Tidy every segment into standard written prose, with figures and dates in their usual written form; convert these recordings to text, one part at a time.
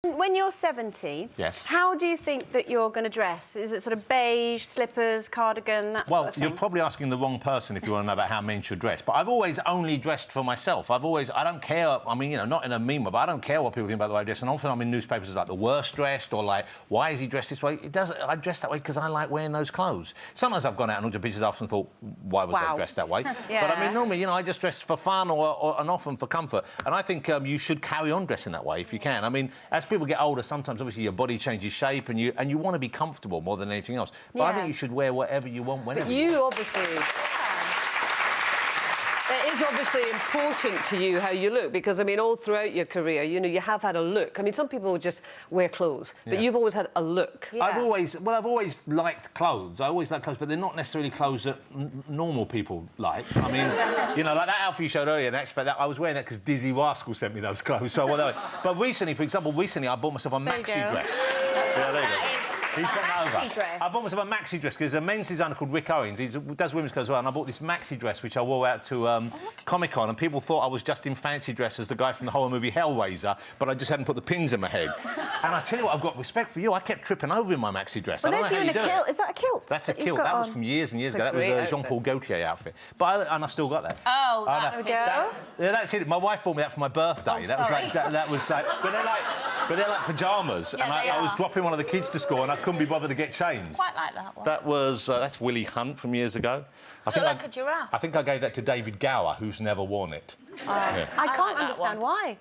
When you're 70, yes, how do you think that you're going to dress? Is it sort of beige, slippers, cardigan, that sort of thing? Well, you're probably asking the wrong person if you want to know about how men should dress. But I've always only dressed for myself. I don't care, I mean, you know, not in a mean way, but I don't care what people think about the way I dress. And often I'm in newspapers as like the worst dressed or like, why is he dressed this way? I dress that way because I like wearing those clothes. Sometimes I've gone out and looked at pictures after and thought, why was I dressed that way? Yeah. But I mean, normally, you know, I just dress for fun and often for comfort. And I think you should carry on dressing that way if you can. I mean, as people get older, sometimes obviously your body changes shape and you want to be comfortable more than anything else. But I think you should wear whatever you want whenever you want. You obviously... It is obviously important to you how you look because, I mean, all throughout your career, you know, you have had a look. I mean, some people just wear clothes, but you've always had a look. Yeah. I've always liked clothes. I always like clothes, but they're not necessarily clothes that normal people like. I mean, you know, like that outfit you showed earlier, I was wearing that because Dizzy Rascal sent me those clothes. So, but recently, for example, I bought myself a maxi dress. Yeah, there you go. He sent that over. Dress. I bought myself a maxi dress because there's a men's designer called Rick Owens. He does women's clothes as well, and I bought this maxi dress which I wore out to Comic-Con, and people thought I was just in fancy dress as the guy from the horror movie Hellraiser, but I just hadn't put the pins in my head. And I tell you what, I've got respect for you. I kept tripping over in my maxi dress. Well, I don't know how you do it. Is that a kilt? That's a kilt. That was from years and years ago. That was a Jean-Paul Gaultier outfit. But I've still got that. Oh, that's yeah, that's it. My wife bought me that for my birthday. That was like, but they're like pyjamas, and I was dropping one of the kids to school, and I couldn't be bothered to get changed. Quite like that one. That was that's Willie Hunt from years ago. I think like a giraffe. I think I gave that to David Gower, who's never worn it. I can't understand why.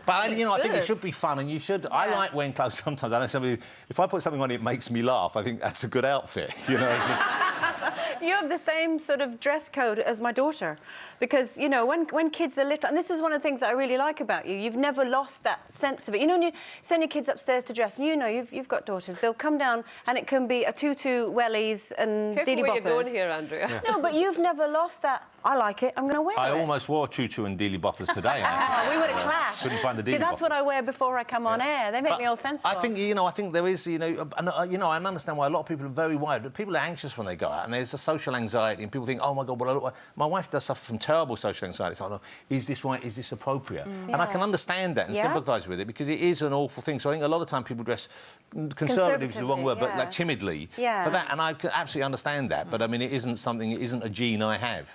But you know, I think it should be fun, and you should. Yeah. I like wearing clothes sometimes. I know somebody. If I put something on, it makes me laugh. I think that's a good outfit. You know. It's just... You have the same sort of dress code as my daughter, because you know when kids are little, and this is one of the things that I really like about you. You've never lost that sense of it. You know, when you send your kids upstairs to dress, and you know you've got daughters. They'll come down, and it can be a tutu, wellies, and Careful diddy where boppers. you're going here, Andrea. Yeah. No, but you've never lost that. I like it. I'm going to wear it. I almost wore tutu and dilly boppers today. We would have clashed. Couldn't find the dilly boppers. See, that's what I wear before I come on air. They make me all sensible. I think I think there is, you know, and you know, I understand why a lot of people are very worried. People are anxious when they go out, and there's a social anxiety, and people think, oh my God, well, I look like... My wife does suffer from terrible social anxiety. It's like, oh, is this right? Is this appropriate? And I can understand that and sympathise with it because it is an awful thing. So I think a lot of time people dress conservative is the wrong word, but like timidly for that, and I can absolutely understand that. But I mean, it isn't a gene I have.